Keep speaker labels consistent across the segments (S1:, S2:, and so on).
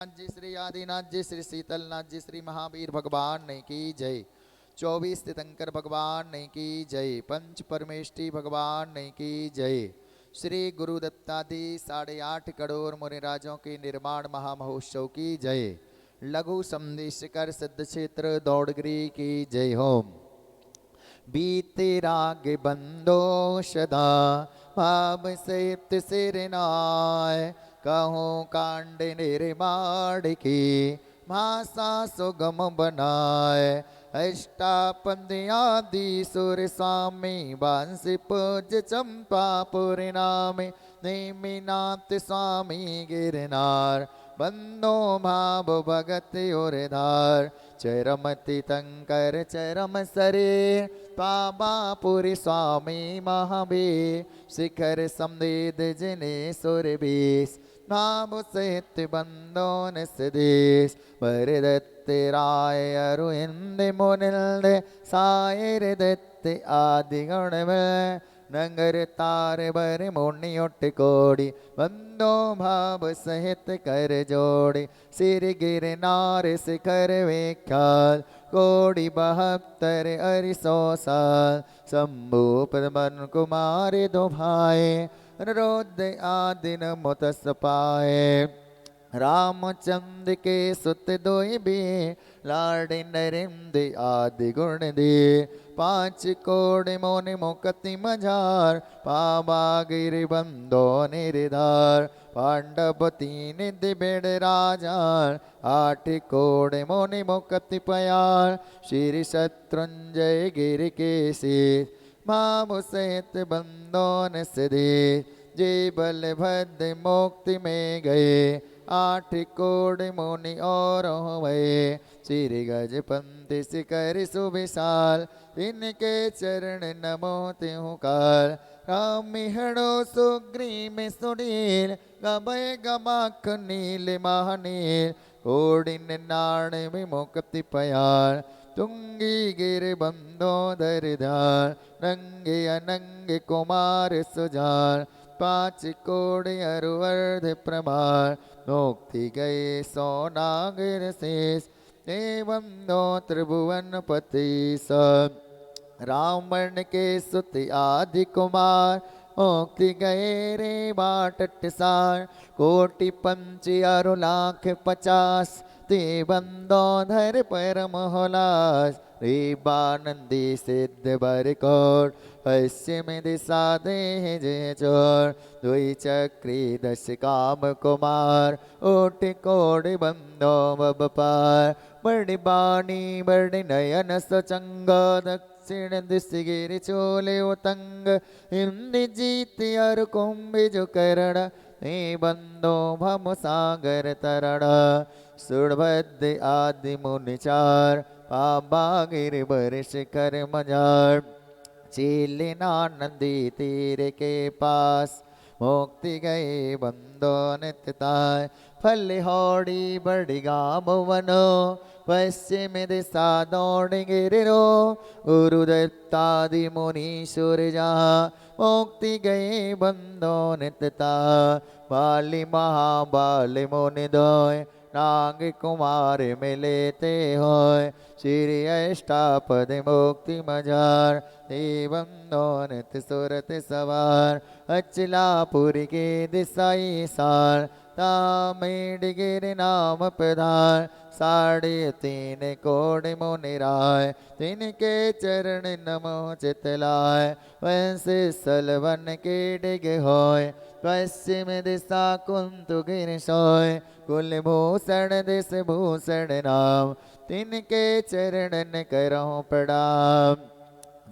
S1: जी श्री आदिनाथ जी श्री शीतलनाथ जी श्री महावीर भगवान ने की जय। 24 तीर्थंकर भगवान ने की जय। पंच परमेष्टि भगवान ने की जय। श्री गुरु दत्तादि 8.5 करोड़ मुनिराजों के निर्माण महामहोत्सव की जय। लघु संदेशकर सिद्ध क्षेत्र दौड़गिरी की जय होम। बीते राग बंदो सदा भाव सहित सिरनाय। कहूँ कांड निर्माण की भाषा सुगम बनाए। अष्टापद्यादि सुर स्वामी बांसी पूज चंपापुर नामे। नेमिनाथ स्वामी गिरनार बंदो भाव भगत उरधार। चरमति तंकर चरम सरे पाबापुरी स्वामी महावीर। शिखर समदेद जिने सुरभीस नाम सहित बंदोन सदेश। वरदत्त राय अरुहिंद मुनिंद सायर दत्त आदि गण में। नंगर तार बर मुनियोट कोड़ी बंदो भाव सहित कर जोड़ी। सिर गिरनार शिखर विख्यात कोड़ी 72 अरिसो साल। शंभु पद्मन कुमार दो भाई अनुरोध आदिन मुतस पाए। रामचंद्र के सुत दोई बे लाड़ नरेंद्र आदि गुण दे। 5 कोड़ मोन मुकति मझार पावा गिर बंदो निर्धार। पांडव 3 दिबेड़ राजार 8 कोड़ मोनि मुकति पयार। श्री शत्रुंजय गिर के शीर मामु सहित बंदोन सदे। जे बलभद्र मुक्ति में गए 8 कोड़ मुनि और भये। श्री गजपति शिखर सुविशाल इनके चरण नमो त्यों काल। रामिहणो सुग्रीव सुनील गभय गमाख नील महानील। कोडिन नाण विमुक्ति पयार तुंगी गिर बंदोदर धार। नंगे अनंग कुमार सुजान 5 कोड़ अरुवर्ध प्रमाण। मुक्ति गए सोनागर शेष एवं दो त्रिभुवन पति सब। रावण के सुत आदि कुमार मुक्ति गए रे बाटट सार। कोटि पंच अरु लाख 50 ते बंदोधर परम होलास। रेबानंदी सिद्ध बर कोट पश्चिम दिशा देह जय चोर। दुई चक्री 10 काम कुमार ओट कोड़ बंदो बब पार। बड़ी बाणी बड़ी नयन सचंग दक्षिण दिश गिर चोले उतंग। हिंदी जीत अरु कुंभिज करण हे बंदो भम सागर तरण। सुरभद्र आदि मुनिचार पाबा गिर बर शिखर मजार। चीलिनानंदी तीर के पास मुक्ति गए बंदो नित्य। फल होड़ी बड़ी गाम वनो पश्चिम दिशा दौड़ गिरो। गुरुदत्तादि मुनि सूरजा मुक्ति गए बंदो नित्यता। बाली महाबाल मुनि दोय नाग कुमार मिले ते होय। श्री अष्टापद मुक्ति मजार एवं दोनत सुरत सवार। अचलापुर के दिशाई सार तामेड गिर नाम प्रधान। 3.5 कोड़ मुनिराय तिनके चरण नमो चितलाय। वंश सलवन के डिग होय पश्चिम दिशा कुंतु गिर सोय। कुलभूषण दिश भूषण नाम तिनके चरणन करहु प्रणाम।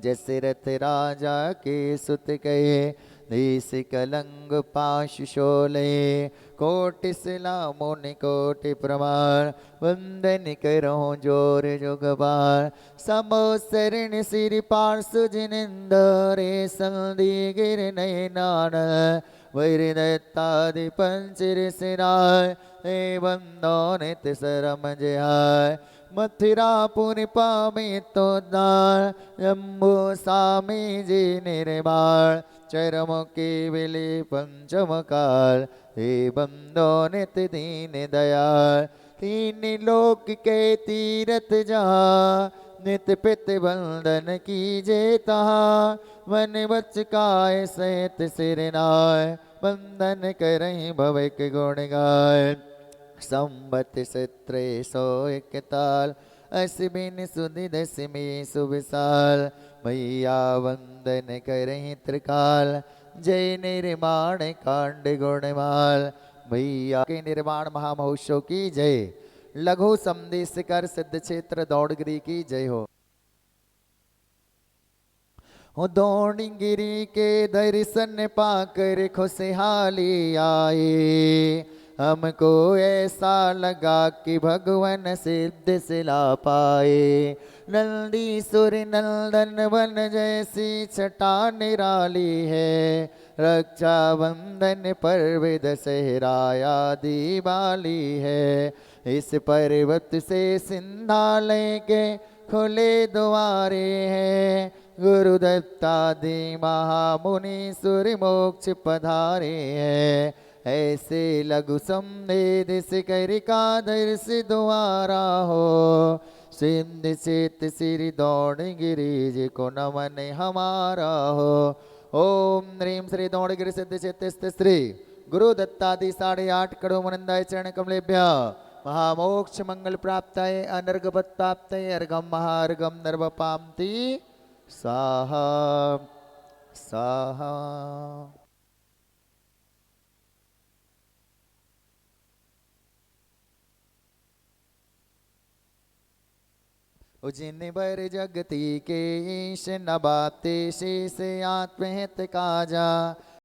S1: जसरथ राजा के सुत कहे देश कलंग पाश शोले। कोटि शिला मुनि कोटि प्रमाण वंदन करो जोर जुगबार। समो शरण सिर पार्श्व जिनेन्द्रे संधि गिर नयनान। वैरदत्तादि पंच ऋषिराय हे बंदो नित सरम जय। मथुरापुर पामे तो दार जम्बू सामी जी निर्बाण चरम केवले पंचम काल हे बंदो नित दीन दयाल तीन लोक के तीरथ जहाँ नित पित बंदन कीजे तहाँ वन बच काय सहित सिर नाय बंदन करहीं भविक गुण गाय संबत सत्रे सो इकताल अश्विन सुदि दशमी सुविशाल मैया वंदन करहीं त्रिकाल जय निर्माण कांड गुणमाल मैया के निर्माण महामहोत्सव की जय। लघु संदेश कर सिद्ध क्षेत्र दौड़गिरी की जय हो। दौड़गिरी के दर्शन पाकर खुशहाली आए हमको ऐसा लगा कि भगवान सिद्ध सिला पाए नंदीसुर नंदन वन जैसी छटा निराली है रक्षा बंधन पर्व दशहराया दिवाली है इस पर्वत से सिंधालय के खुले द्वारे हैं गुरुदत्तादि महामुनि सूर्य मोक्ष पधारे हैं ऐसे लघु संदेश कर का दर्श द्वारा हो सिंध चेत श्री दौड़गिरी जी को नमन हमारा हो। ओम ह्रीं श्री दौड़गिरी सिद्ध चेत श्री गुरु दत्तादि 8.5 करोड़ मुनिंदाय चरण कमलेभ्य महामोक्ष मंगल प्राप्ताय अनर्गपत प्राप्ताय अर्घम महार्घम नर्वपाम्ति साहा साहा। उजिन बर जगती के ईश नबाते शेष आत्महित काजा